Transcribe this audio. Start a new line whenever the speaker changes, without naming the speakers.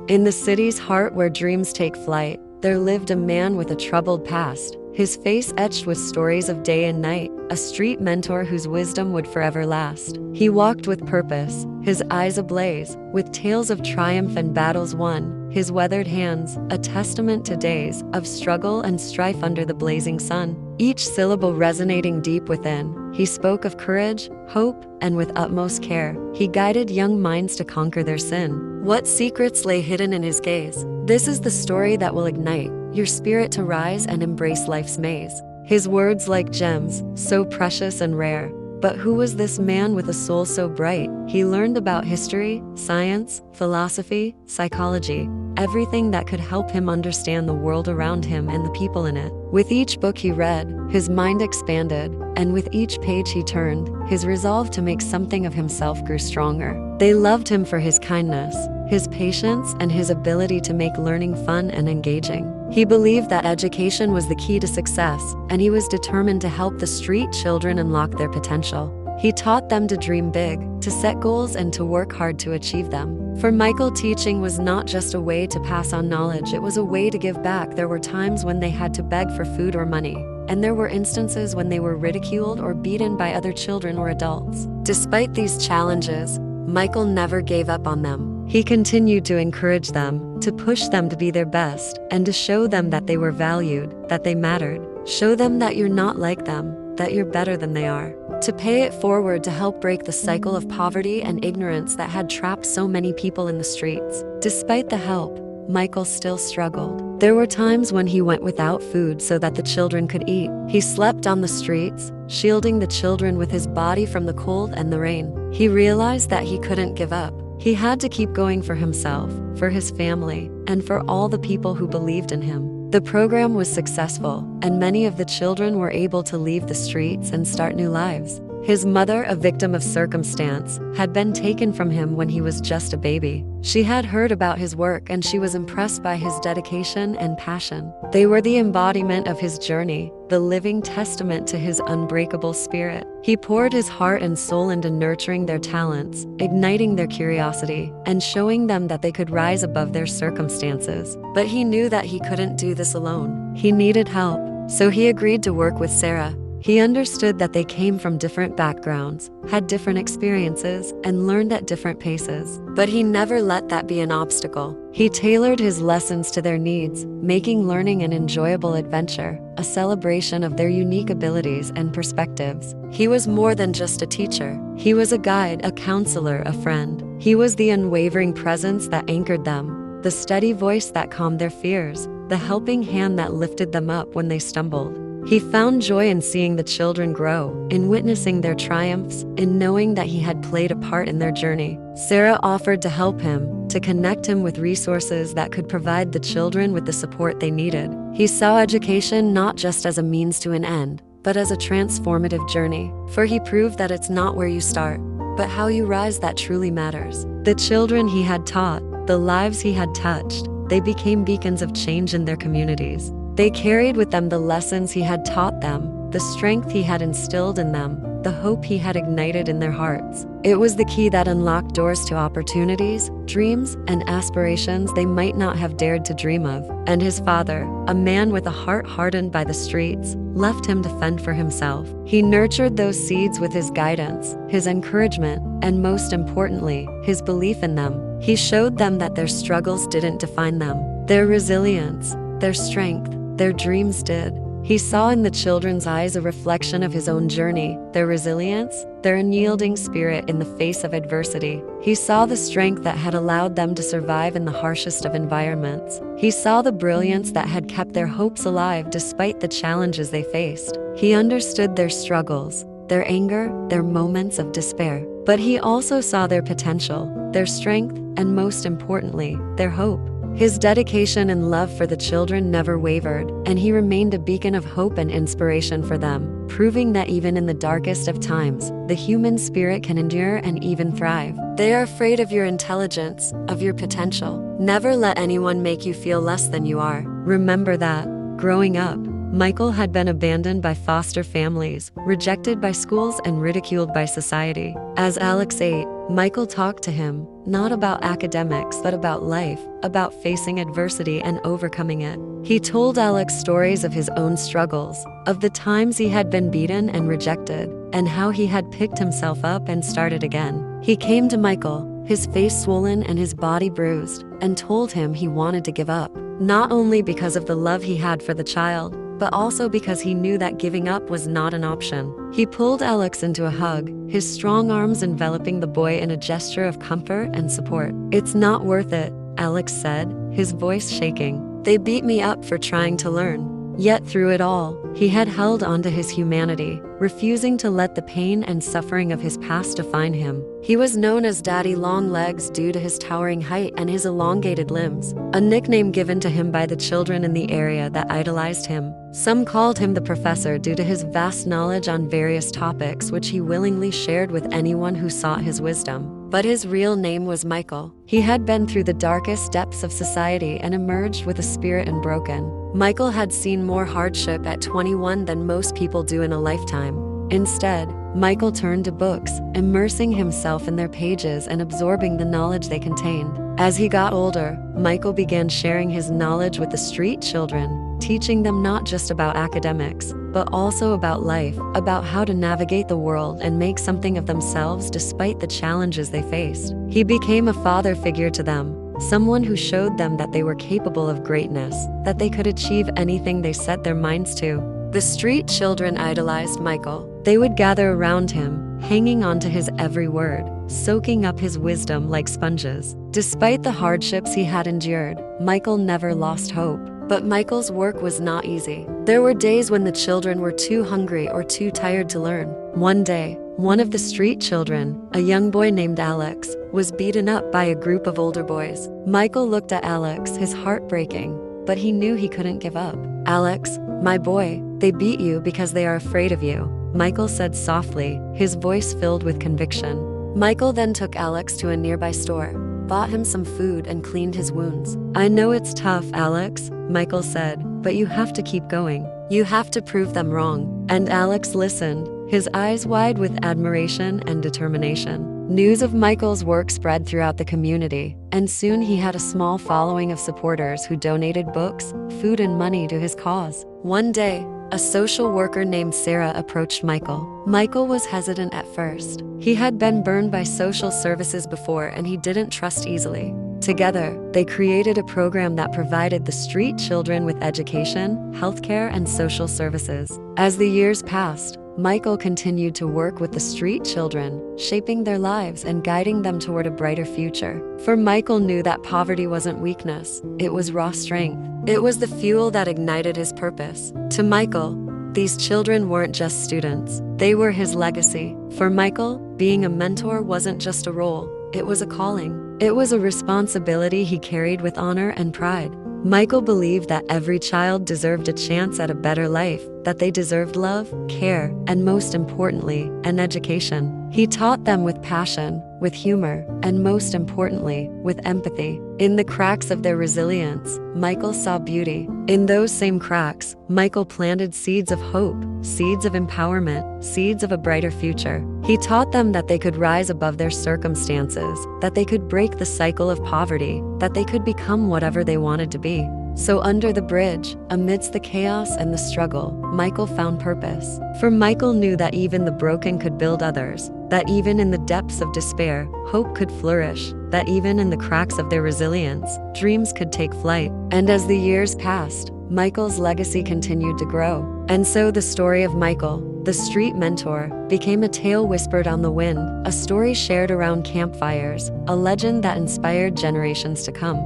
In the city's heart where dreams take flight, there lived a man with a troubled past, his face etched with stories of day and night, a street mentor whose wisdom would forever last. He walked with purpose, his eyes ablaze, with tales of triumph and battles won, his weathered hands, a testament to days of struggle and strife under the blazing sun. Each syllable resonating deep within, he spoke of courage, hope, and with utmost care, he guided young minds to conquer their sin. What secrets lay hidden in his gaze? This is the story that will ignite your spirit to rise and embrace life's maze. His words like gems, so precious and rare. But who was this man with a soul so bright? He learned about history, science, philosophy, psychology, everything that could help him understand the world around him and the people in it. With each book he read, his mind expanded, and with each page he turned, his resolve to make something of himself grew stronger. They loved him for his kindness, his patience, and his ability to make learning fun and engaging. He believed that education was the key to success, and he was determined to help the street children unlock their potential. He taught them to dream big, to set goals, and to work hard to achieve them. For Michael, teaching was not just a way to pass on knowledge, it was a way to give back. There were times when they had to beg for food or money, and there were instances when they were ridiculed or beaten by other children or adults. Despite these challenges, Michael never gave up on them. He continued to encourage them, to push them to be their best, and to show them that they were valued, that they mattered. Show them that you're not like them, that you're better than they are. To pay it forward to help break the cycle of poverty and ignorance that had trapped so many people in the streets. Despite the help, Michael still struggled. There were times when he went without food so that the children could eat. He slept on the streets, shielding the children with his body from the cold and the rain. He realized that he couldn't give up. He had to keep going for himself, for his family, and for all the people who believed in him. The program was successful, and many of the children were able to leave the streets and start new lives. His mother, a victim of circumstance, had been taken from him when he was just a baby. She had heard about his work and she was impressed by his dedication and passion. They were the embodiment of his journey, the living testament to his unbreakable spirit. He poured his heart and soul into nurturing their talents, igniting their curiosity, and showing them that they could rise above their circumstances. But he knew that he couldn't do this alone. He needed help, so he agreed to work with Sarah. He understood that they came from different backgrounds, had different experiences, and learned at different paces. But he never let that be an obstacle. He tailored his lessons to their needs, making learning an enjoyable adventure, a celebration of their unique abilities and perspectives. He was more than just a teacher. He was a guide, a counselor, a friend. He was the unwavering presence that anchored them, the steady voice that calmed their fears, the helping hand that lifted them up when they stumbled. He found joy in seeing the children grow, in witnessing their triumphs, in knowing that he had played a part in their journey. Sarah offered to help him, to connect him with resources that could provide the children with the support they needed. He saw education not just as a means to an end, but as a transformative journey. For he proved that it's not where you start, but how you rise that truly matters. The children he had taught, the lives he had touched, they became beacons of change in their communities. They carried with them the lessons he had taught them, the strength he had instilled in them, the hope he had ignited in their hearts. It was the key that unlocked doors to opportunities, dreams, and aspirations they might not have dared to dream of. And his father, a man with a heart hardened by the streets, left him to fend for himself. He nurtured those seeds with his guidance, his encouragement, and most importantly, his belief in them. He showed them that their struggles didn't define them. Their resilience, their strength, their dreams did. He saw in the children's eyes a reflection of his own journey, their resilience, their unyielding spirit in the face of adversity. He saw the strength that had allowed them to survive in the harshest of environments. He saw the brilliance that had kept their hopes alive despite the challenges they faced. He understood their struggles, their anger, their moments of despair. But he also saw their potential, their strength, and most importantly, their hope. His dedication and love for the children never wavered, and he remained a beacon of hope and inspiration for them, proving that even in the darkest of times, the human spirit can endure and even thrive. They are afraid of your intelligence, of your potential. Never let anyone make you feel less than you are. Remember that, growing up, Michael had been abandoned by foster families, rejected by schools, and ridiculed by society. As Alex ate, Michael talked to him, not about academics but about life, about facing adversity and overcoming it. He told Alex stories of his own struggles, of the times he had been beaten and rejected, and how he had picked himself up and started again. He came to Michael, his face swollen and his body bruised, and told him he wanted to give up, not only because of the love he had for the child, but also because he knew that giving up was not an option. He pulled Alex into a hug, his strong arms enveloping the boy in a gesture of comfort and support. "It's not worth it," Alex said, his voice shaking. "They beat me up for trying to learn." Yet through it all, he had held on to his humanity, refusing to let the pain and suffering of his past define him. He was known as Daddy Long Legs due to his towering height and his elongated limbs, a nickname given to him by the children in the area that idolized him. Some called him the Professor due to his vast knowledge on various topics which he willingly shared with anyone who sought his wisdom. But his real name was Michael. He had been through the darkest depths of society and emerged with a spirit unbroken. Michael had seen more hardship at 21 than most people do in a lifetime. Instead, Michael turned to books, immersing himself in their pages and absorbing the knowledge they contained. As he got older, Michael began sharing his knowledge with the street children, teaching them not just about academics, but also about life, about how to navigate the world and make something of themselves despite the challenges they faced. He became a father figure to them, someone who showed them that they were capable of greatness, that they could achieve anything they set their minds to. The street children idolized Michael. They would gather around him, hanging on to his every word, soaking up his wisdom like sponges. Despite the hardships he had endured, Michael never lost hope. But Michael's work was not easy. There were days when the children were too hungry or too tired to learn. One day, one of the street children, a young boy named Alex, was beaten up by a group of older boys. Michael looked at Alex, his heart breaking, but he knew he couldn't give up. "Alex, my boy, they beat you because they are afraid of you," Michael said softly, his voice filled with conviction. Michael then took Alex to a nearby store, bought him some food and cleaned his wounds. "I know it's tough, Alex," Michael said, "but you have to keep going. You have to prove them wrong." And Alex listened, his eyes wide with admiration and determination. News of Michael's work spread throughout the community, and soon he had a small following of supporters who donated books, food, and money to his cause. One day, a social worker named Sarah approached Michael. Michael was hesitant at first. He had been burned by social services before and he didn't trust easily. Together, they created a program that provided the street children with education, healthcare, and social services. As the years passed, Michael continued to work with the street children, shaping their lives and guiding them toward a brighter future. For Michael knew that poverty wasn't weakness, it was raw strength. It was the fuel that ignited his purpose. To Michael, these children weren't just students, they were his legacy. For Michael, being a mentor wasn't just a role, it was a calling. It was a responsibility he carried with honor and pride. Michael believed that every child deserved a chance at a better life, that they deserved love, care, and most importantly, an education. He taught them with passion, with humor, and most importantly, with empathy. In the cracks of their resilience, Michael saw beauty. In those same cracks, Michael planted seeds of hope, seeds of empowerment, seeds of a brighter future. He taught them that they could rise above their circumstances, that they could break the cycle of poverty, that they could become whatever they wanted to be. So under the bridge, amidst the chaos and the struggle, Michael found purpose. For Michael knew that even the broken could build others, that even in the depths of despair, hope could flourish, that even in the cracks of their resilience, dreams could take flight. And as the years passed, Michael's legacy continued to grow. And so the story of Michael, the street mentor, became a tale whispered on the wind, a story shared around campfires, a legend that inspired generations to come.